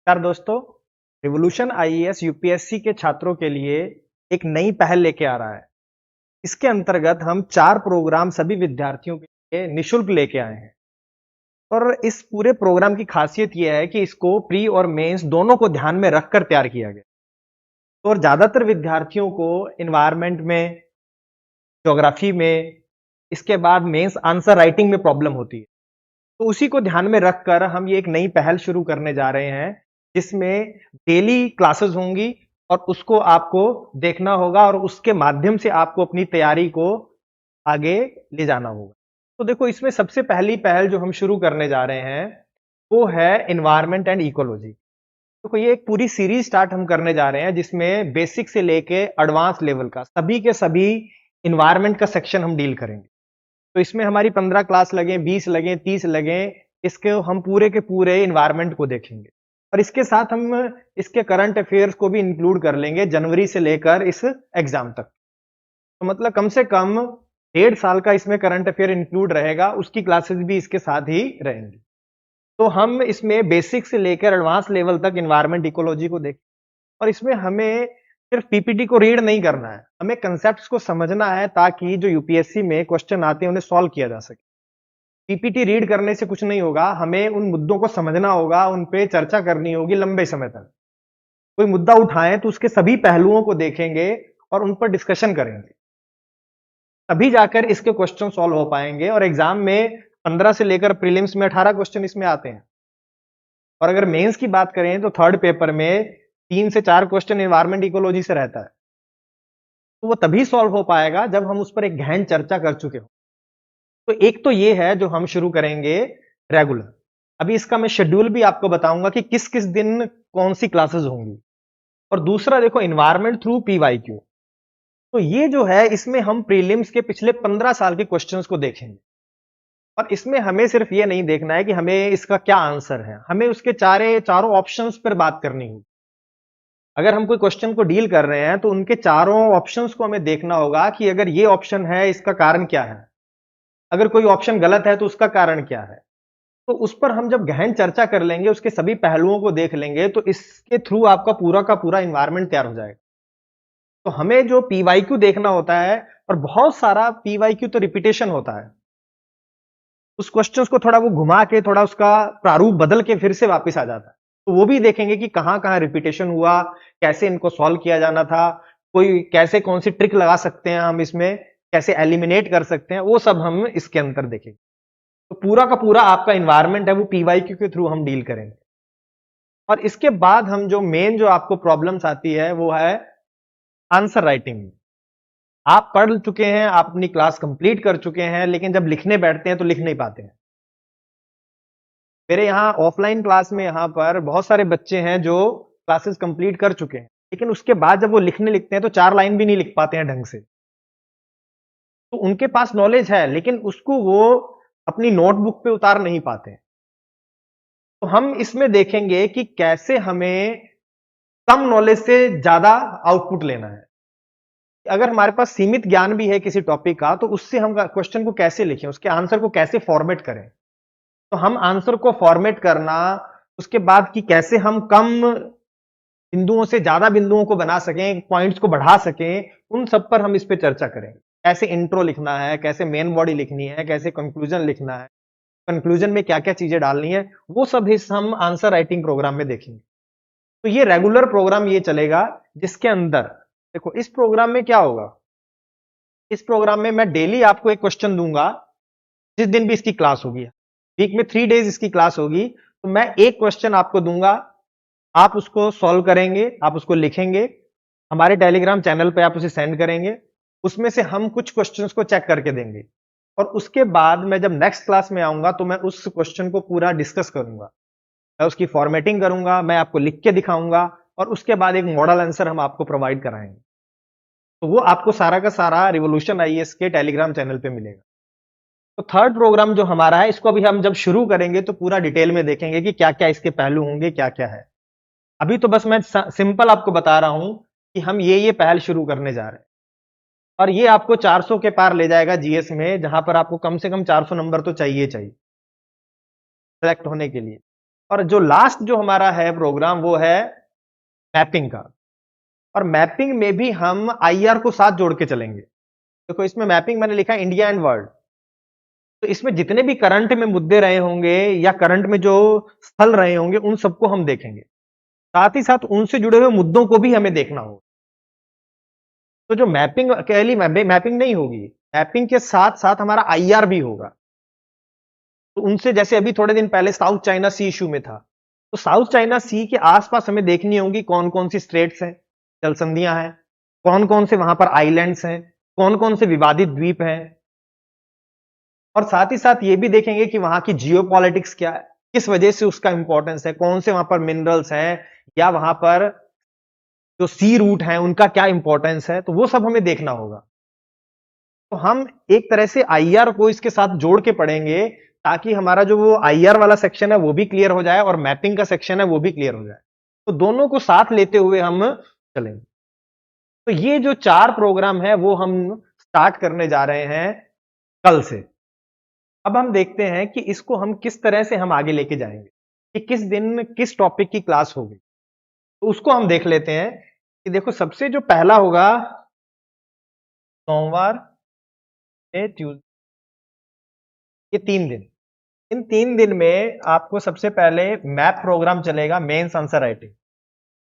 नमस्कार दोस्तों। Revolution IAS UPSC के छात्रों के लिए एक नई पहल लेके आ रहा है। इसके अंतर्गत हम 4 प्रोग्राम सभी विद्यार्थियों के लिए निशुल्क लेके आए हैं। और इस पूरे प्रोग्राम की खासियत यह है कि इसको प्री और मेंस दोनों को ध्यान में रखकर तैयार किया गया। और ज्यादातर विद्यार्थियों को एनवायरनमेंट में, ज्योग्राफी में, इसके बाद मेंस आंसर राइटिंग में प्रॉब्लम होती है। तो उसी को ध्यान में रखकर हम ये एक नई पहल शुरू करने जा रहे हैं, जिसमें डेली क्लासेस होंगी और उसको आपको देखना होगा और उसके माध्यम से आपको अपनी तैयारी को आगे ले जाना होगा। तो देखो, इसमें सबसे पहली पहल जो हम शुरू करने जा रहे हैं वो है एनवायरनमेंट एंड इकोलॉजी। देखो, ये एक पूरी सीरीज स्टार्ट हम करने जा रहे हैं जिसमें बेसिक से लेके एडवांस लेवल का सभी के सभी एनवायरनमेंट का सेक्शन हम डील करेंगे। तो इसमें हमारी 15 क्लास लगे, 20 लगे, 30 लगे, इसके हम पूरे के पूरे इन्वायरमेंट को देखेंगे। और इसके साथ हम इसके करंट अफेयर्स को भी इंक्लूड कर लेंगे जनवरी से लेकर इस एग्जाम तक। तो मतलब कम से कम 1.5 साल का इसमें करंट अफेयर इंक्लूड रहेगा, उसकी क्लासेस भी इसके साथ ही रहेंगी। तो हम इसमें बेसिक से लेकर एडवांस लेवल तक इन्वायरमेंट इकोलॉजी को देखें। और इसमें हमें सिर्फ पीपीटी को रीड नहीं करना है, हमें कंसेप्ट्स को समझना है ताकि जो यूपीएससी में क्वेश्चन आते हैं उन्हें सॉल्व किया जा सके। पीपीटी रीड करने से कुछ नहीं होगा, हमें उन मुद्दों को समझना होगा, उन पे चर्चा करनी होगी लंबे समय तक। कोई मुद्दा उठाएं तो उसके सभी पहलुओं को देखेंगे और उन पर डिस्कशन करेंगे, तभी जाकर इसके क्वेश्चन सॉल्व हो पाएंगे। और एग्जाम में 15 से लेकर प्रीलिम्स में 18 क्वेश्चन इसमें आते हैं। और अगर मेंस की बात करें तो थर्ड पेपर में 3 से 4 क्वेश्चन एनवायरमेंट इकोलॉजी से रहता है। तो वो तभी सॉल्व हो पाएगा जब हम उस पर एक गहन चर्चा कर चुके हो। तो एक तो ये है जो हम शुरू करेंगे रेगुलर। अभी इसका मैं शेड्यूल भी आपको बताऊंगा कि किस किस दिन कौन सी क्लासेस होंगी। और दूसरा देखो, इन्वायरमेंट थ्रू पीवाईक्यू। तो ये जो है, इसमें हम प्रीलिम्स के पिछले 15 साल के क्वेश्चंस को देखेंगे। और इसमें हमें सिर्फ ये नहीं देखना है कि हमें इसका क्या आंसर है, हमें उसके चारों ऑप्शंस पर बात करनी होगी। अगर हम कोई क्वेश्चन को डील कर रहे हैं तो उनके चारों ऑप्शंस को हमें देखना होगा कि अगर ये ऑप्शन है इसका कारण क्या है, अगर कोई ऑप्शन गलत है तो उसका कारण क्या है। तो उस पर हम जब गहन चर्चा कर लेंगे, उसके सभी पहलुओं को देख लेंगे, तो इसके थ्रू आपका पूरा का पूरा इन्वायरमेंट तैयार हो जाएगा। तो हमें जो पीवाईक्यू देखना होता है, और बहुत सारा पीवाईक्यू तो रिपीटेशन होता है, उस क्वेश्चंस को थोड़ा वो घुमा के, थोड़ा उसका प्रारूप बदल के फिर से वापस आ जाता है। तो वो भी देखेंगे कि कहां कहां रिपीटेशन हुआ, कैसे इनको सॉल्व किया जाना था, कोई कैसे कौन सी ट्रिक लगा सकते हैं हम इसमें, कैसे एलिमिनेट कर सकते हैं, वो सब हम इसके अंदर देखेंगे। तो पूरा का पूरा आपका इन्वायरमेंट है वो पीवाईक्यू के थ्रू हम डील करेंगे। और इसके बाद हम जो मेन जो आपको प्रॉब्लम्स आती है वो है आंसर राइटिंग। आप पढ़ चुके हैं, आप अपनी क्लास कंप्लीट कर चुके हैं, लेकिन जब लिखने बैठते हैं तो लिख नहीं पाते हैं। मेरे यहाँ ऑफलाइन क्लास में यहाँ पर बहुत सारे बच्चे हैं जो क्लासेस कंप्लीट कर चुके हैं, लेकिन उसके बाद जब वो लिखने लिखते हैं तो 4 लाइन भी नहीं लिख पाते हैं ढंग से। तो उनके पास नॉलेज है, लेकिन उसको वो अपनी नोटबुक पे उतार नहीं पाते हैं। तो हम इसमें देखेंगे कि कैसे हमें कम नॉलेज से ज्यादा आउटपुट लेना है। अगर हमारे पास सीमित ज्ञान भी है किसी टॉपिक का, तो उससे हम क्वेश्चन को कैसे लिखें, उसके आंसर को कैसे फॉर्मेट करें। तो हम आंसर को फॉर्मेट करना, उसके बाद कि कैसे हम कम बिंदुओं से ज्यादा बिंदुओं को बना सकें, पॉइंट्स को बढ़ा सकें, उन सब पर हम इस पे चर्चा करेंगे। कैसे इंट्रो लिखना है, कैसे मेन बॉडी लिखनी है, कैसे कंक्लूजन लिखना है, कंक्लूजन में क्या क्या चीजें डालनी है, वो सब हिस्सा हम आंसर राइटिंग प्रोग्राम में देखेंगे। तो ये रेगुलर प्रोग्राम ये चलेगा, जिसके अंदर देखो इस प्रोग्राम में क्या होगा। इस प्रोग्राम में मैं डेली आपको एक क्वेश्चन दूंगा, जिस दिन भी इसकी क्लास होगी, वीक में 3 डेज इसकी क्लास होगी, तो मैं एक क्वेश्चन आपको दूंगा, आप उसको सॉल्व करेंगे, आप उसको लिखेंगे, हमारे टेलीग्राम चैनल पे आप उसे सेंड करेंगे। उसमें से हम कुछ क्वेश्चंस को चेक करके देंगे, और उसके बाद मैं जब नेक्स्ट क्लास में आऊंगा तो मैं उस क्वेश्चन को पूरा डिस्कस करूंगा, मैं उसकी फॉर्मेटिंग करूंगा, मैं आपको लिख के दिखाऊंगा, और उसके बाद एक मॉडल आंसर हम आपको प्रोवाइड कराएंगे। तो वो आपको सारा का सारा रिवोल्यूशन आईएएस के टेलीग्राम चैनल पे मिलेगा। तो थर्ड प्रोग्राम जो हमारा है, इसको अभी हम जब शुरू करेंगे तो पूरा डिटेल में देखेंगे कि क्या क्या इसके पहलू होंगे, क्या क्या है। अभी तो बस मैं सिंपल आपको बता रहा हूं कि हम ये पहल शुरू करने जा रहे हैं। और ये आपको 400 के पार ले जाएगा जीएस में, जहां पर आपको कम से कम 400 नंबर तो चाहिए चाहिए सेलेक्ट होने के लिए। और जो लास्ट जो हमारा है प्रोग्राम वो है मैपिंग का। और मैपिंग में भी हम आईआर को साथ जोड़ के चलेंगे। देखो इसमें मैपिंग मैंने लिखा है इंडिया एंड वर्ल्ड, तो इसमें जितने भी करंट में मुद्दे रहे होंगे या करंट में जो स्थल रहे होंगे उन सबको हम देखेंगे, साथ ही साथ उनसे जुड़े हुए मुद्दों को भी हमें देखना होगा। तो जो मैपिंग अकेली मैपिंग नहीं होगी, मैपिंग के साथ साथ हमारा आईआर भी होगा। तो उनसे जैसे अभी थोड़े दिन पहले साउथ चाइना सी इशू में था, तो साउथ चाइना सी के आसपास हमें देखनी होंगी कौन कौन सी स्ट्रेट्स हैं, जल संधियां हैं, कौन कौन से वहां पर आइलैंड्स हैं, कौन कौन से विवादित द्वीप हैं, और साथ ही साथ ये भी देखेंगे कि वहां की जियो पॉलिटिक्स क्या है, किस वजह से उसका इंपॉर्टेंस है, कौन से वहां पर मिनरल्स हैं, या वहां पर जो सी रूट है उनका क्या इंपॉर्टेंस है, तो वो सब हमें देखना होगा। तो हम एक तरह से आईआर को इसके साथ जोड़ के पढ़ेंगे, ताकि हमारा जो वो आईआर वाला सेक्शन है वो भी क्लियर हो जाए और मैपिंग का सेक्शन है वो भी क्लियर हो जाए। तो दोनों को साथ लेते हुए हम चलेंगे। तो ये जो 4 प्रोग्राम है वो हम स्टार्ट करने जा रहे हैं कल से। अब हम देखते हैं कि इसको हम किस तरह से हम आगे लेके जाएंगे, कि किस दिन किस टॉपिक की क्लास होगी। तो उसको हम देख लेते हैं कि देखो सबसे जो पहला होगा सोमवार से ट्यूसडे, ये 3 दिन। इन 3 दिन में आपको सबसे पहले मैथ प्रोग्राम चलेगा, मेंस आंसर राइटिंग।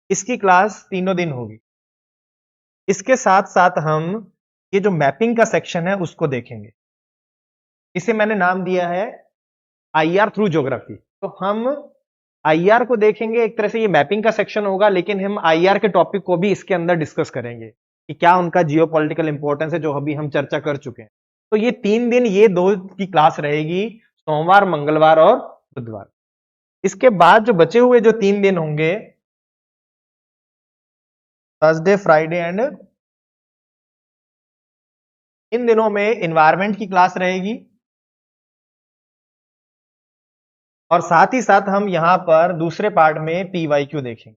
इसकी क्लास तीनों दिन होगी। इसके साथ साथ हम ये जो मैपिंग का सेक्शन है उसको देखेंगे। इसे मैंने नाम दिया है आईआर थ्रू ज्योग्राफी। तो हम आईआर को देखेंगे, एक तरह से ये मैपिंग का सेक्शन होगा, लेकिन हम आईआर के टॉपिक को भी इसके अंदर डिस्कस करेंगे कि क्या उनका जियोपॉलिटिकल इंपॉर्टेंस है, जो अभी हम चर्चा कर चुके हैं। तो ये 3 दिन ये 2 की क्लास रहेगी, सोमवार, मंगलवार और बुधवार। इसके बाद जो बचे हुए जो 3 दिन होंगे, थर्सडे, फ्राइडे एंड, इन दिनों में इन्वायरमेंट की क्लास रहेगी, और साथ ही साथ हम यहां पर दूसरे पार्ट में पीवाईक्यू देखेंगे।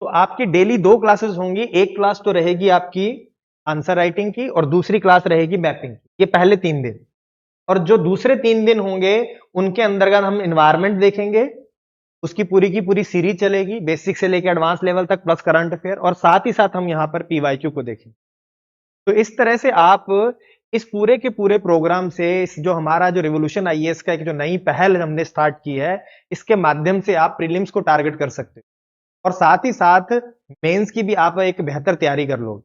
तो आपकी डेली 2 क्लासेस होंगी, एक क्लास तो रहेगी आपकी आंसर राइटिंग की और दूसरी क्लास रहेगी मैपिंग की, ये पहले 3 दिन। और जो दूसरे 3 दिन होंगे उनके अंतर्गत हम इन्वायरमेंट देखेंगे, उसकी की पूरी सीरीज चलेगी, बेसिक से लेकर एडवांस लेवल तक प्लस करंट अफेयर, और साथ ही साथ हम यहां पर पीवाईक्यू को देखेंगे। तो इस तरह से आप इस पूरे के पूरे प्रोग्राम से, इस जो हमारा जो रिवोल्यूशन आईएएस का एक जो नई पहल हमने स्टार्ट की है, इसके माध्यम से आप प्रीलिम्स को टारगेट कर सकते हो, और साथ ही साथ मेंस की भी आप एक बेहतर तैयारी कर लोगे।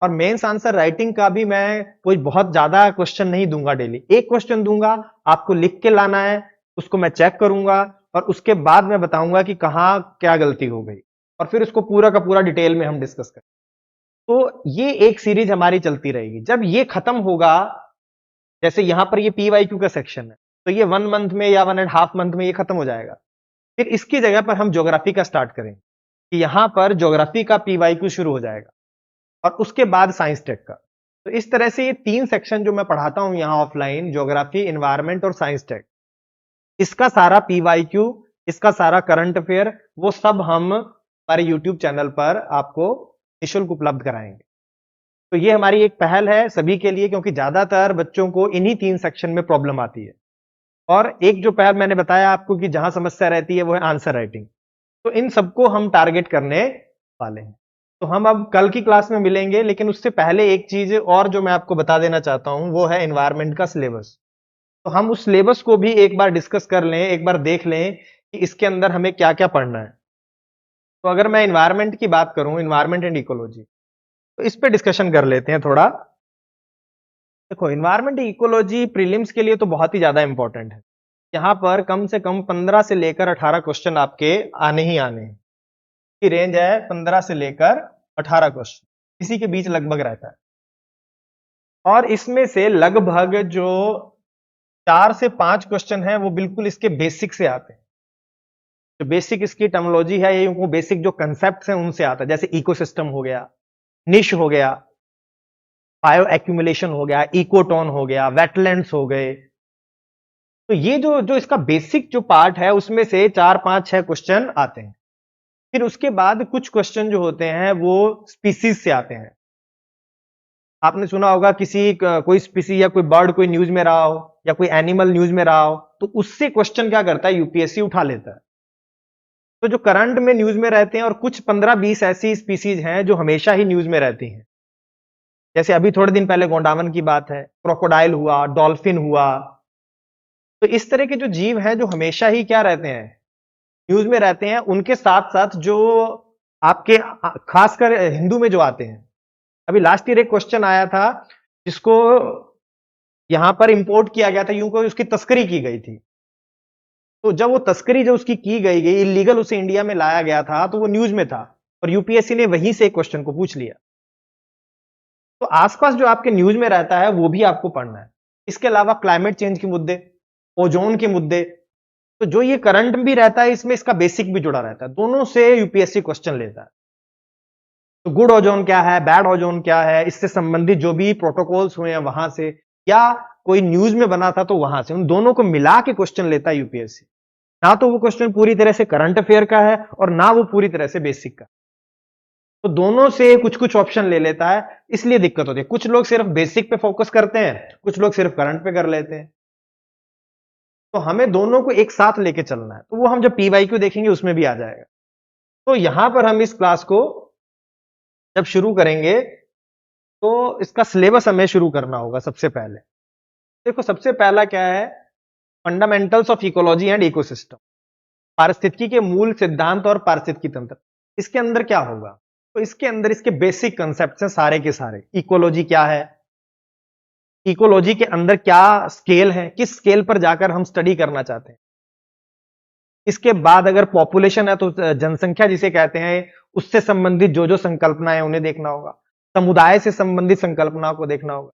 और मेंस आंसर राइटिंग का भी मैं कोई बहुत ज्यादा क्वेश्चन नहीं दूंगा, डेली एक क्वेश्चन दूंगा, आपको लिख के लाना है, उसको मैं चेक करूंगा और उसके बाद मैं बताऊंगा कि कहां क्या गलती हो गई, और फिर उसको पूरा का पूरा डिटेल में हम डिस्कस करें। तो ये एक सीरीज हमारी चलती रहेगी। जब ये खत्म होगा, जैसे यहां पर ये पीवाईक्यू का सेक्शन है, तो ये 1 मंथ में या 1.5 मंथ में ये खत्म हो जाएगा। फिर इसकी जगह पर हम ज्योग्राफी का स्टार्ट करेंगे, कि यहां पर ज्योग्राफी का पीवाईक्यू शुरू हो जाएगा, और उसके बाद साइंस टेक का। तो इस तरह से ये 3 सेक्शन जो मैं पढ़ाता हूं यहां ऑफलाइन, ज्योग्राफी, एनवायरमेंट और साइंस टेक, इसका सारा पीवाईक्यू, इसका सारा करंट अफेयर, वो सब हम हमारे यूट्यूब चैनल पर आपको निःशुल्क उपलब्ध कराएंगे। तो ये हमारी एक पहल है सभी के लिए, क्योंकि ज्यादातर बच्चों को इन्हीं 3 सेक्शन में प्रॉब्लम आती है। और एक जो पहल मैंने बताया आपको कि जहां समस्या रहती है वो है आंसर राइटिंग, तो इन सबको हम टारगेट करने वाले हैं। तो हम अब कल की क्लास में मिलेंगे, लेकिन उससे पहले एक चीज और जो मैं आपको बता देना चाहता हूं, वो है एनवायरमेंट का सिलेबस। तो हम उस सिलेबस को भी एक बार डिस्कस कर लें, एक बार देख लें कि इसके अंदर हमें क्या क्या पढ़ना है। तो अगर मैं एनवायरमेंट की बात करूं, एनवायरमेंट एंड इकोलॉजी, तो इस पे डिस्कशन कर लेते हैं थोड़ा। देखो एनवायरमेंट इकोलॉजी प्रीलिम्स के लिए तो बहुत ही ज्यादा इंपॉर्टेंट है। यहां पर कम से कम 15 से लेकर 18 क्वेश्चन आपके आने ही आने हैं, की रेंज है 15 से लेकर 18 क्वेश्चन, इसी के बीच लगभग रहता है। और इसमें से लगभग जो 4 से 5 क्वेश्चन है वो बिल्कुल इसके बेसिक से आते हैं। जो बेसिक इसकी टर्मिनोलॉजी है, ये वो बेसिक जो कंसेप्ट हैं उनसे आता है, जैसे इकोसिस्टम हो गया, निश हो गया, बायो एक्यूमुलेशन हो गया, इकोटोन हो गया, वेटलैंड्स हो गए। तो ये जो जो इसका बेसिक जो पार्ट है उसमें से 4, 5, 6 क्वेश्चन आते हैं। फिर उसके बाद कुछ क्वेश्चन जो होते हैं वो स्पीसीज से आते हैं। आपने सुना होगा किसी कोई स्पीसी या कोई बर्ड कोई न्यूज में रहा हो, या कोई एनिमल न्यूज में रहा हो, तो उससे क्वेश्चन क्या करता है, यूपीएससी उठा लेता है। तो जो करंट में न्यूज में रहते हैं और कुछ 15-20 ऐसी स्पीसीज हैं जो हमेशा ही न्यूज में रहती हैं, जैसे अभी थोड़े दिन पहले गोंडावन की बात है, क्रोकोडाइल हुआ, डॉल्फिन हुआ। तो इस तरह के जो जीव हैं जो हमेशा ही क्या रहते हैं, न्यूज में रहते हैं, उनके साथ साथ जो आपके खासकर हिंदू में जो आते हैं। अभी लास्ट ईयर एक क्वेश्चन आया था जिसको यहां पर इंपोर्ट किया गया था, यूं को उसकी तस्करी की गई थी। तो जब वो तस्करी जो उसकी की गई इलीगल उसे इंडिया में लाया गया था, तो वो न्यूज में था और यूपीएससी ने वहीं से एक क्वेश्चन को पूछ लिया। तो आसपास जो आपके न्यूज में रहता है वो भी आपको पढ़ना है। इसके अलावा क्लाइमेट चेंज के मुद्दे, ओजोन के मुद्दे, तो जो ये करंट भी रहता है इसमें इसका बेसिक भी जुड़ा रहता है, दोनों से यूपीएससी क्वेश्चन लेता है। तो गुड ओजोन क्या है, बैड ओजोन क्या है, इससे संबंधित जो भी प्रोटोकॉल्स हुए हैं वहां से, या कोई न्यूज में बना था तो वहां से, उन दोनों को मिला के क्वेश्चन लेता है यूपीएससी। ना तो वो क्वेश्चन पूरी तरह से करंट अफेयर का है और ना वो पूरी तरह से बेसिक का। तो दोनों से कुछ कुछ ऑप्शन ले लेता है, इसलिए दिक्कत होती है। कुछ लोग सिर्फ बेसिक पे फोकस करते हैं, कुछ लोग सिर्फ करंट पे कर लेते हैं। तो हमें दोनों को एक साथ लेके चलना है, तो वो हम जब पीवाईक्यू देखेंगे उसमें भी आ जाएगा। तो यहां पर हम इस क्लास को जब शुरू करेंगे तो इसका सिलेबस हमें शुरू करना होगा। सबसे पहले देखो, सबसे पहला क्या है, fundamentals of ecology and ecosystem, पारिस्थितिकी के मूल सिद्धांत और पारिस्थितिकी तंत्र। इसके अंदर क्या होगा, तो इसके अंदर इसके बेसिक कंसेप्ट हैं सारे के सारे। इकोलॉजी क्या है, इकोलॉजी के अंदर क्या स्केल है, किस स्केल पर जाकर हम स्टडी करना चाहते हैं। इसके बाद अगर पॉपुलेशन है तो जनसंख्या जिसे कहते हैं, उससे संबंधित जो जो संकल्पनाएं उन्हें देखना होगा। समुदाय से संबंधित संकल्पनाओं को देखना होगा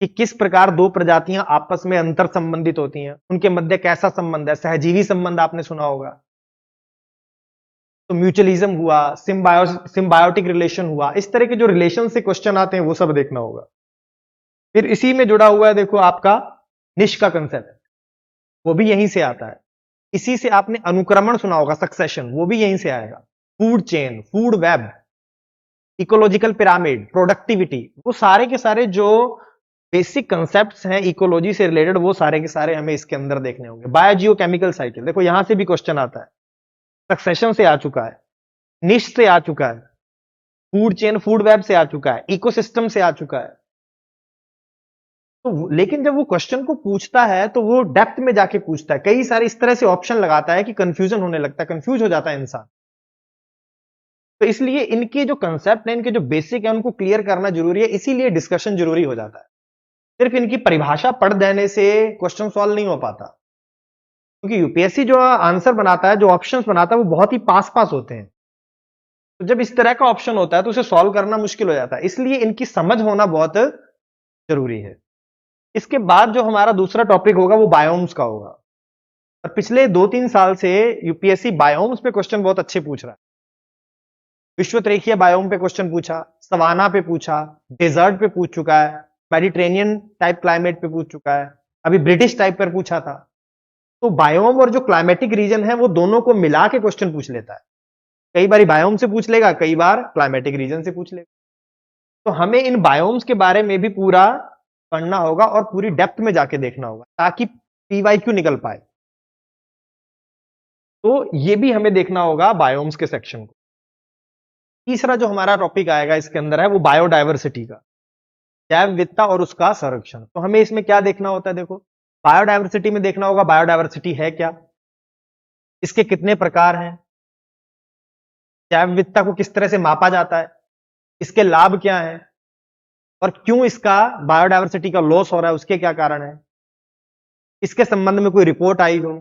कि किस प्रकार दो प्रजातियां आपस में अंतर संबंधित होती हैं, उनके मध्य कैसा संबंध है, सहजीवी संबंध आपने सुना होगा। तो म्यूचुअलिज्म हुआ, सिम्बायोटिक रिलेशन हुआ, इस तरह के जो रिलेशन से क्वेश्चन आते हैं वो सब देखना होगा। फिर इसी में जुड़ा हुआ है देखो आपका निश का कंसेप्ट, वो भी यहीं से आता है। इसी से आपने अनुक्रमण सुना होगा, सक्सेशन, वो भी यहीं से आएगा। Food chain, food web, ecological pyramid, productivity, वो सारे के सारे जो बेसिक कंसेप्ट्स हैं इकोलॉजी से रिलेटेड, वो सारे के सारे हमें इसके अंदर देखने होंगे। बायोजियोकेमिकल साइकिल, देखो यहां से भी क्वेश्चन आता है, सक्सेशन से आ चुका है, निश से आ चुका है, फूड चेन फूड वेब से आ चुका है, इकोसिस्टम से आ चुका है। तो लेकिन जब वो क्वेश्चन को पूछता है तो वो डेप्थ में जाके पूछता है, कई सारे इस तरह से ऑप्शन लगाता है कि कंफ्यूजन होने लगता है, कंफ्यूज हो जाता है इंसान। तो इसलिए इनके जो कंसेप्ट है, इनके जो बेसिक है, उनको क्लियर करना जरूरी है, इसीलिए डिस्कशन जरूरी हो जाता है। सिर्फ इनकी परिभाषा पढ़ देने से क्वेश्चन सॉल्व नहीं हो पाता, क्योंकि यूपीएससी जो आंसर बनाता है, जो ऑप्शंस बनाता है, वो बहुत ही पास पास होते हैं। तो जब इस तरह का ऑप्शन होता है तो उसे सॉल्व करना मुश्किल हो जाता है, इसलिए इनकी समझ होना बहुत जरूरी है। इसके बाद जो हमारा दूसरा टॉपिक होगा वो बायोम्स का होगा। और पिछले 2-3 साल से यूपीएससी बायोम्स पे क्वेश्चन बहुत अच्छे पूछ रहा है। विश्वतरेखीय बायोम पे क्वेश्चन पूछा, सवाना पे पूछा, डेजर्ट पे पूछ चुका है, मेडिटेरेनियन टाइप क्लाइमेट पे पूछ चुका है, अभी ब्रिटिश टाइप पर पूछा था। तो बायोम और जो क्लाइमेटिक रीजन है वो दोनों को मिला के क्वेश्चन पूछ लेता है। कई बार बायोम से पूछ लेगा, कई बार क्लाइमेटिक रीजन से पूछ लेगा। तो हमें इन बायोम्स के बारे में भी पूरा पढ़ना होगा और पूरी डेप्थ में जाके देखना होगा, ताकि पीवाईक्यू निकल पाए। तो ये भी हमें देखना होगा बायोम्स के सेक्शन को। तीसरा जो हमारा टॉपिक आएगा इसके अंदर है वो बायोडायवर्सिटी का, जैव विविधता और उसका संरक्षण। तो हमें इसमें क्या देखना होता है, देखो बायोडायवर्सिटी में देखना होगा बायोडायवर्सिटी है क्या, इसके कितने प्रकार हैं, जैव विविधता को किस तरह से मापा जाता है, इसके लाभ क्या हैं, और क्यों इसका बायोडायवर्सिटी का लॉस हो रहा है, उसके क्या कारण है, इसके संबंध में कोई रिपोर्ट आई हो,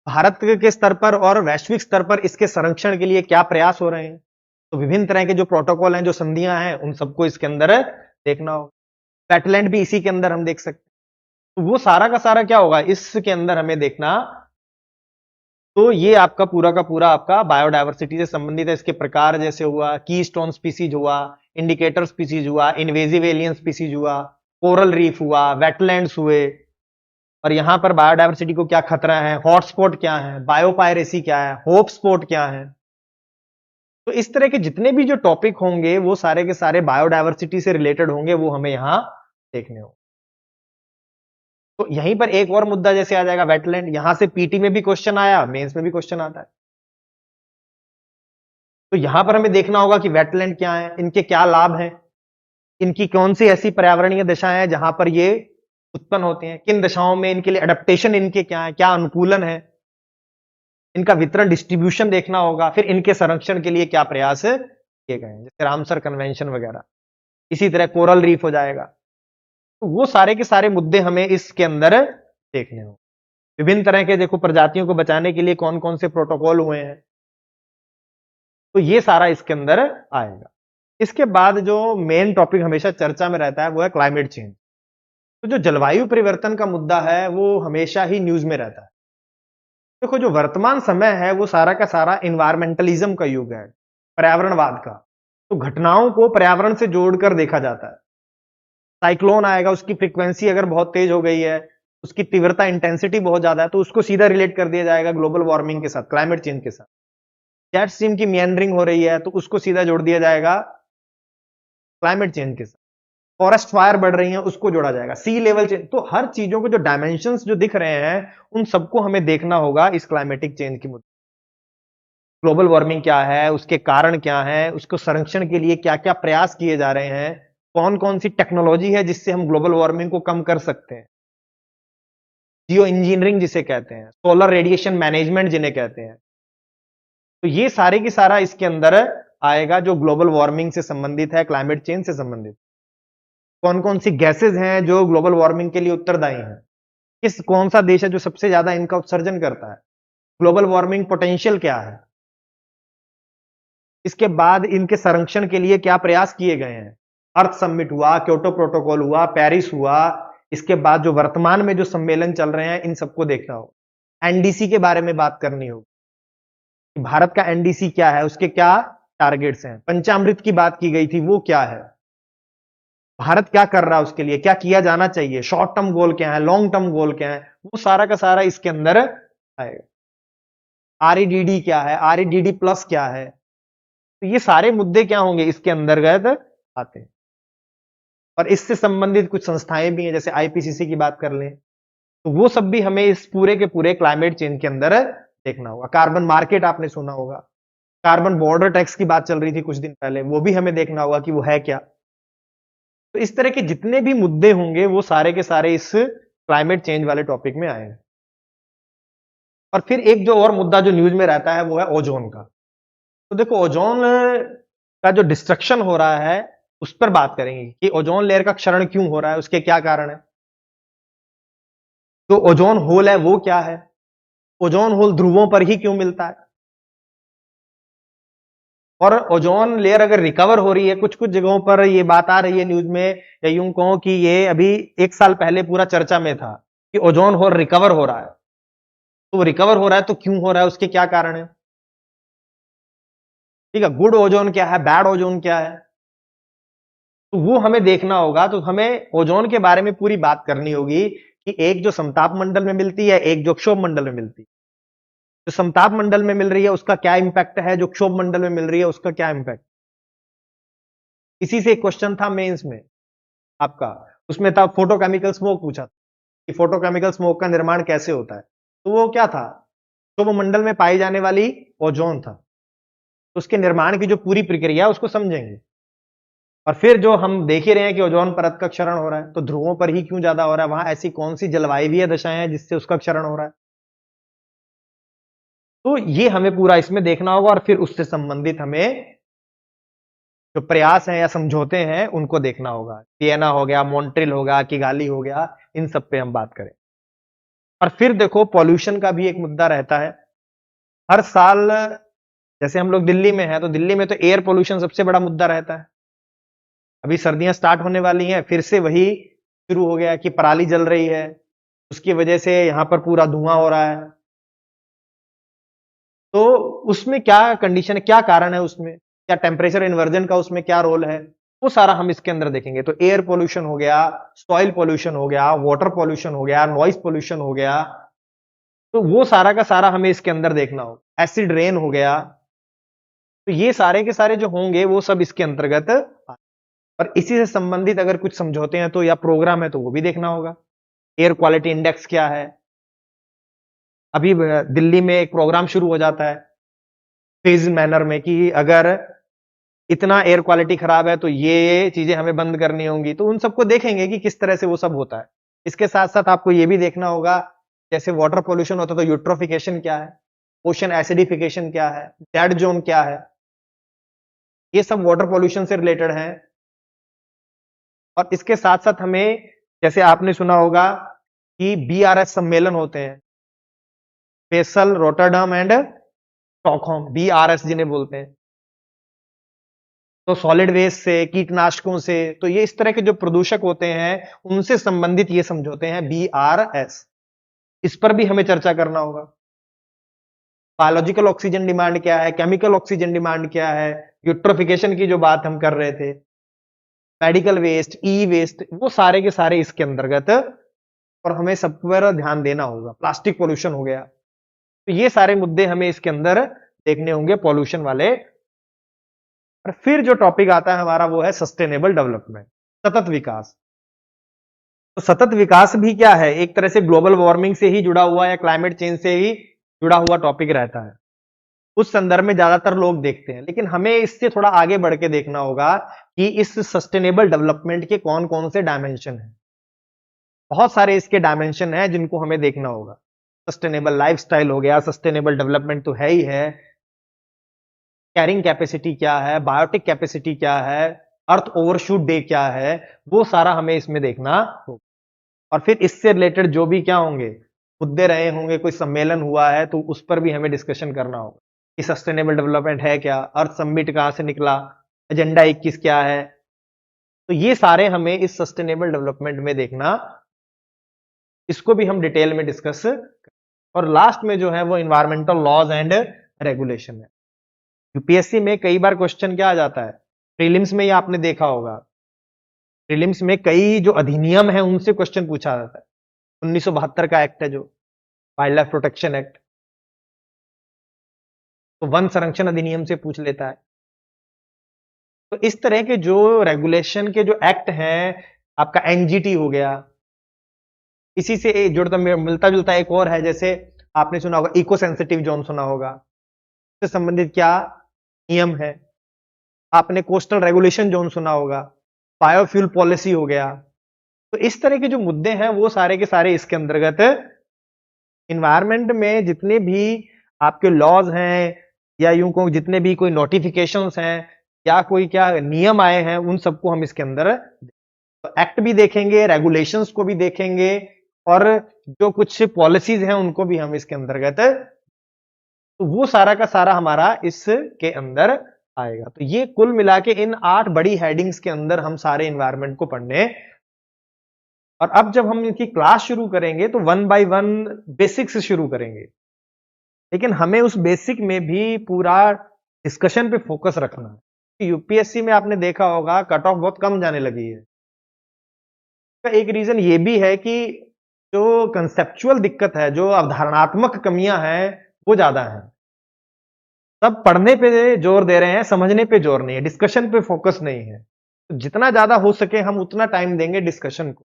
भारत के स्तर पर और वैश्विक स्तर पर इसके संरक्षण के लिए क्या प्रयास हो रहे हैं। तो विभिन्न तरह के जो प्रोटोकॉल हैं, जो संधियां हैं, उन सबको इसके अंदर देखना होगा। वेटलैंड भी इसी के अंदर हम देख सकते हैं। तो वो सारा का सारा क्या होगा इसके अंदर हमें देखना। तो ये आपका पूरा का पूरा आपका बायोडायवर्सिटी से संबंधित है। इसके प्रकार जैसे हुआ, कीस्टोन स्पीसीज हुआ, इंडिकेटर स्पीसीज हुआ, इन्वेजिव एलियन स्पीसीज हुआ, कोरल रीफ हुआ, वेटलैंड्स हुए, और यहां पर बायोडायवर्सिटी को क्या खतरा है, हॉटस्पॉट क्या है, बायोपायरेसी क्या है, होप स्पॉट क्या है। तो इस तरह के जितने भी जो टॉपिक होंगे वो सारे के सारे बायोडायवर्सिटी से रिलेटेड होंगे, वो हमें यहां देखने होंगे। तो यहीं पर एक और मुद्दा जैसे आ जाएगा वेटलैंड, यहां से पीटी में भी क्वेश्चन आया, मेंस में भी क्वेश्चन आता है। तो यहां पर हमें देखना होगा कि वेटलैंड क्या है, इनके क्या लाभ हैं, इनकी कौन सी ऐसी पर्यावरणीय दशाएं हैं जहां पर ये उत्पन्न होते हैं, किन दशाओं में इनके लिए अडेप्टेशन इनके क्या है, क्या अनुकूलन है, इनका वितरण डिस्ट्रीब्यूशन देखना होगा, फिर इनके संरक्षण के लिए क्या प्रयास किए गए हैं, जैसे रामसर कन्वेंशन वगैरह। इसी तरह कोरल रीफ हो जाएगा। तो वो सारे के सारे मुद्दे हमें इसके अंदर देखने होंगे। विभिन्न तरह के देखो प्रजातियों को बचाने के लिए कौन कौन से प्रोटोकॉल हुए हैं, तो ये सारा इसके अंदर आएगा। इसके बाद जो मेन टॉपिक हमेशा चर्चा में रहता है वो है क्लाइमेट चेंज। तो जो जलवायु परिवर्तन का मुद्दा है वो हमेशा ही न्यूज में रहता है। देखो जो वर्तमान समय है वो सारा का सारा इन्वायरमेंटलिज्म का युग है, पर्यावरणवाद का। तो घटनाओं को पर्यावरण से जोड़कर देखा जाता है। साइक्लोन आएगा, उसकी फ्रीक्वेंसी अगर बहुत तेज हो गई है, उसकी तीव्रता इंटेंसिटी बहुत ज्यादा है, तो उसको सीधा रिलेट कर दिया जाएगा ग्लोबल वार्मिंग के साथ, क्लाइमेट चेंज के साथ। जेट स्ट्रीम की मियंडरिंग हो रही है तो उसको सीधा जोड़ दिया जाएगा क्लाइमेट चेंज के साथ। फॉरेस्ट फायर बढ़ रही है उसको जोड़ा जाएगा, सी लेवल चेंज। तो हर चीजों को जो डायमेंशंस जो दिख रहे हैं उन सबको हमें देखना होगा इस क्लाइमेटिक चेंज की मुद्दे। ग्लोबल वार्मिंग क्या है, उसके कारण क्या है, उसको संरक्षण के लिए क्या क्या प्रयास किए जा रहे हैं, कौन कौन सी टेक्नोलॉजी है जिससे हम ग्लोबल वार्मिंग को कम कर सकते हैं, जियो इंजीनियरिंग जिसे कहते हैं, सोलर रेडिएशन मैनेजमेंट जिन्हें कहते हैं। तो ये सारे की सारा इसके अंदर आएगा जो ग्लोबल वार्मिंग से संबंधित है, क्लाइमेट चेंज से संबंधित। कौन कौन सी गैसेज हैं जो ग्लोबल वार्मिंग के लिए उत्तरदायी हैं, किस कौन सा देश है जो सबसे ज्यादा इनका उत्सर्जन करता है, ग्लोबल वार्मिंग पोटेंशियल क्या है, इसके बाद इनके संरक्षण के लिए क्या प्रयास किए गए हैं। अर्थ समिट हुआ, क्योटो प्रोटोकॉल हुआ, पेरिस हुआ, इसके बाद जो वर्तमान में जो सम्मेलन चल रहे हैं इन सबको देखना होगा। एनडीसी के बारे में बात करनी होगी, भारत का एनडीसी क्या है, उसके क्या टारगेट्स हैं, पंचामृत की बात की गई थी वो क्या है, भारत क्या कर रहा है उसके लिए, क्या किया जाना चाहिए, शॉर्ट टर्म गोल क्या है, लॉन्ग टर्म गोल क्या है, वो सारा का सारा इसके अंदर आएगा। आरईडीडी क्या है, आरईडीडी प्लस क्या है, तो ये सारे मुद्दे क्या होंगे इसके अंतर्गत आते हैं। और इससे संबंधित कुछ संस्थाएं भी हैं, जैसे आईपीसीसी की बात कर लें, तो वो सब भी हमें इस पूरे के पूरे क्लाइमेट चेंज के अंदर देखना होगा। कार्बन मार्केट आपने सुना होगा, कार्बन बॉर्डर टैक्स की बात चल रही थी कुछ दिन पहले, वो भी हमें देखना होगा कि वो है क्या। तो इस तरह के जितने भी मुद्दे होंगे वो सारे के सारे इस क्लाइमेट चेंज वाले टॉपिक में आएंगे। और फिर एक जो और मुद्दा जो न्यूज में रहता है वो है ओजोन का। तो देखो ओजोन का जो डिस्ट्रक्शन हो रहा है उस पर बात करेंगे कि ओजोन लेयर का क्षरण क्यों हो रहा है, उसके क्या कारण है, जो ओजोन होल है वो क्या है, ओजोन होल ध्रुवों पर ही क्यों मिलता है, और ओजोन लेयर अगर रिकवर हो रही है, कुछ कुछ जगहों पर ये बात आ रही है न्यूज में, या यूं कहो कि ये अभी 1 साल पहले पूरा चर्चा में था कि ओजोन होल रिकवर हो रहा है। तो वो रिकवर हो रहा है तो क्यों हो रहा है, उसके क्या कारण है, ठीक है, गुड ओजोन क्या है, बैड ओजोन क्या है, तो वो हमें देखना होगा। तो हमें ओजोन के बारे में पूरी बात करनी होगी कि एक जो समताप मंडल में मिलती है, एक जो क्षोभ मंडल में मिलती है। जो समताप मंडल में मिल रही है उसका क्या इंपैक्ट है, जो क्षोभ मंडल में मिल रही है उसका क्या इंपैक्ट। इसी से एक क्वेश्चन था मेंस में आपका, उसमें था फोटोकेमिकल स्मोक पूछा था कि फोटोकेमिकल स्मोक का निर्माण कैसे होता है। तो वो क्या था, क्षोभ मंडल में पाई जाने वाली ओजोन था। तो उसके निर्माण की जो पूरी प्रक्रिया है उसको समझेंगे। और फिर जो हम देख ही रहे हैं कि ओजोन परत का क्षरण हो रहा है, तो ध्रुवों पर ही क्यों ज्यादा हो रहा है, वहां ऐसी कौन सी जलवायवीय दशाएं हैं जिससे उसका क्षरण हो रहा है। तो ये हमें पूरा इसमें देखना होगा और फिर उससे संबंधित हमें जो प्रयास हैं या समझौते हैं उनको देखना होगा। वियना हो गया, मॉन्ट्रियल हो गया, किगाली हो गया, इन सब पे हम बात करें। और फिर देखो पॉल्यूशन का भी एक मुद्दा रहता है। हर साल जैसे हम लोग दिल्ली में हैं तो दिल्ली में तो एयर पोल्यूशन सबसे बड़ा मुद्दा रहता है। अभी सर्दियां स्टार्ट होने वाली हैं, फिर से वही शुरू हो गया कि पराली जल रही है, उसकी वजह से यहां पर पूरा धुआं हो रहा है। तो उसमें क्या कंडीशन है, क्या कारण है उसमें, क्या टेम्परेचर इन्वर्जन का उसमें क्या रोल है, वो सारा हम इसके अंदर देखेंगे। तो एयर पोल्यूशन हो गया, सॉइल पोल्यूशन हो गया, वाटर पोल्यूशन हो गया, नॉइस पोल्यूशन हो गया, तो वो सारा का सारा हमें इसके अंदर देखना हो। एसिड रेन हो गया, तो ये सारे के सारे जो होंगे वो सब इसके अंतर्गत और इसी से संबंधित अगर कुछ समझौते हैं तो या प्रोग्राम है तो वो भी देखना होगा। एयर क्वालिटी इंडेक्स क्या है। अभी दिल्ली में एक प्रोग्राम शुरू हो जाता है फेज मैनर में कि अगर इतना एयर क्वालिटी खराब है तो ये चीजें हमें बंद करनी होंगी, तो उन सबको देखेंगे कि किस तरह से वो सब होता है। इसके साथ साथ आपको ये भी देखना होगा, जैसे वाटर पोल्यूशन होता है तो यूट्रोफिकेशन क्या है, ओशन एसिडिफिकेशन क्या है, डेड जोन क्या है, ये सब वाटर पोल्यूशन से रिलेटेड है। और इसके साथ साथ हमें, जैसे आपने सुना होगा कि बीआरएस सम्मेलन होते हैं, Basel, Rotterdam and Stockholm, BRS जिन्हें बोलते हैं। तो सॉलिड वेस्ट से, कीटनाशकों से, तो ये इस तरह के जो प्रदूषक होते हैं उनसे संबंधित ये समझौते हैं बीआरएस। इस पर भी हमें चर्चा करना होगा। बायोलॉजिकल ऑक्सीजन डिमांड क्या है, केमिकल ऑक्सीजन डिमांड क्या है, यूट्रोफिकेशन की जो बात हम कर रहे थे, मेडिकल वेस्ट, ई वेस्ट, वो सारे के सारे इसके अंतर्गत, और हमें सब पर ध्यान देना होगा। प्लास्टिक पोल्यूशन हो गया, तो ये सारे मुद्दे हमें इसके अंदर देखने होंगे पॉल्यूशन वाले। और फिर जो टॉपिक आता है हमारा वो है सस्टेनेबल डेवलपमेंट, सतत विकास। तो सतत विकास भी क्या है, एक तरह से ग्लोबल वार्मिंग से ही जुड़ा हुआ या क्लाइमेट चेंज से ही जुड़ा हुआ टॉपिक रहता है। उस संदर्भ में ज्यादातर लोग देखते हैं, लेकिन हमें इससे थोड़ा आगे बढ़ के देखना होगा कि इस सस्टेनेबल डेवलपमेंट के कौन कौन से डायमेंशन हैं। बहुत सारे इसके डायमेंशन हैं जिनको हमें देखना होगा। सस्टेनेबल लाइफस्टाइल हो गया, सस्टेनेबल डेवलपमेंट तो है ही है, कैरिंग कैपेसिटी क्या है, बायोटिक कैपेसिटी क्या है, अर्थ ओवरशूट डे क्या है, वो सारा हमें इसमें देखना होगा। और फिर इससे रिलेटेड जो भी क्या होंगे मुद्दे रहे होंगे, कोई सम्मेलन हुआ है तो उस पर भी हमें डिस्कशन करना होगा कि सस्टेनेबल डेवलपमेंट है क्या, अर्थ समिट कहां से निकला, एजेंडा 21 क्या है। तो ये सारे हमें इस सस्टेनेबल डेवलपमेंट में देखना, इसको भी हम डिटेल में डिस्कस। और लास्ट में जो है वो इन्वायरमेंटल लॉज एंड रेगुलेशन है। यूपीएससी में कई बार क्वेश्चन क्या आ जाता है, प्रीलिम्स में, ये आपने देखा होगा, प्रीलिम्स में कई जो अधिनियम है उनसे क्वेश्चन पूछा जाता है। 1972 का एक्ट है जो वाइल्ड लाइफ प्रोटेक्शन एक्ट, तो वन संरक्षण अधिनियम से पूछ लेता है। तो इस तरह के जो रेगुलेशन के जो एक्ट हैं, आपका एनजीटी हो गया, इसी से जुड़ता मिलता जुलता एक और है, जैसे आपने सुना होगा इको सेंसिटिव जोन सुना होगा, इससे संबंधित क्या नियम है। आपने कोस्टल रेगुलेशन जोन सुना होगा, बायोफ्यूल पॉलिसी हो गया। तो इस तरह के जो मुद्दे हैं वो सारे के सारे इसके अंतर्गत, इन्वायरमेंट में जितने भी आपके लॉज हैं या यूं को जितने भी कोई नोटिफिकेशंस हैं या कोई क्या नियम आए हैं, उन सबको हम इसके अंदर तो एक्ट भी देखेंगे, रेगुलेशंस को भी देखेंगे, और जो कुछ पॉलिसीज हैं उनको भी हम इसके अंतर्गत, तो वो सारा का सारा हमारा इसके अंदर आएगा। तो ये कुल मिला के इन 8 बड़ी हेडिंग्स के अंदर हम सारे इन्वायरमेंट को पढ़ने। और अब जब हम इनकी क्लास शुरू करेंगे तो 1 बाय 1 बेसिक से शुरू करेंगे, लेकिन हमें उस बेसिक में भी पूरा डिस्कशन पे फोकस रखना है। यूपीएससी में आपने देखा होगा कट ऑफ बहुत कम जाने लगी है। का एक रीजन ये भी है कि जो कंसेप्चुअल दिक्कत है, जो अवधारणात्मक कमियां हैं, वो ज्यादा हैं। सब पढ़ने पे जोर दे रहे हैं, समझने पे जोर नहीं है, डिस्कशन पे फोकस नहीं है। तो जितना ज्यादा हो सके हम उतना टाइम देंगे डिस्कशन को।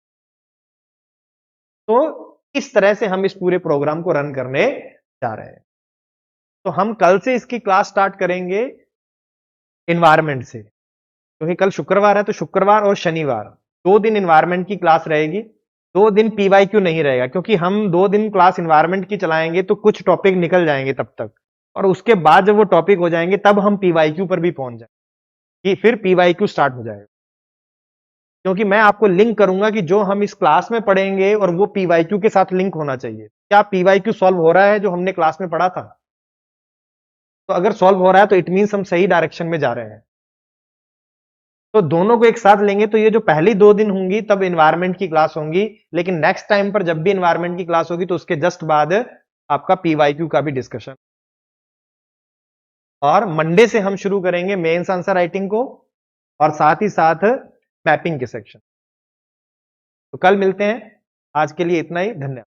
तो इस तरह से हम इस पूरे प्रोग्राम को रन करने जा रहे हैं। तो हम कल से इसकी क्लास स्टार्ट करेंगे एनवायरनमेंट से, क्योंकि कल शुक्रवार है, तो शुक्रवार और शनिवार 2 दिन एनवायरनमेंट की क्लास रहेगी, 2 दिन पीवाईक्यू नहीं रहेगा, क्योंकि हम 2 दिन क्लास एनवायरनमेंट की चलाएंगे तो कुछ टॉपिक निकल जाएंगे तब तक, और उसके बाद जब वो टॉपिक हो जाएंगे तब हम पीवाईक्यू पर भी पहुंच जाएंगे, कि फिर पीवाईक्यू स्टार्ट हो जाएगा। क्योंकि मैं आपको लिंक करूंगा कि जो हम इस क्लास में पढ़ेंगे और वो पीवाईक्यू के साथ लिंक होना चाहिए। क्या पीवाईक्यू सॉल्व हो रहा है जो हमने क्लास में पढ़ा था? तो अगर सॉल्व हो रहा है तो इट मीन्स हम सही डायरेक्शन में जा रहे हैं। तो दोनों को एक साथ लेंगे तो ये जो पहली 2 दिन होंगी तब एनवायरनमेंट की क्लास होंगी, लेकिन नेक्स्ट टाइम पर जब भी एनवायरनमेंट की क्लास होगी तो उसके जस्ट बाद आपका पीवाईक्यू का भी डिस्कशन। और मंडे से हम शुरू करेंगे मेंस आंसर राइटिंग को, और साथ ही साथ मैपिंग के सेक्शन। तो कल मिलते हैं, आज के लिए इतना ही, धन्यवाद।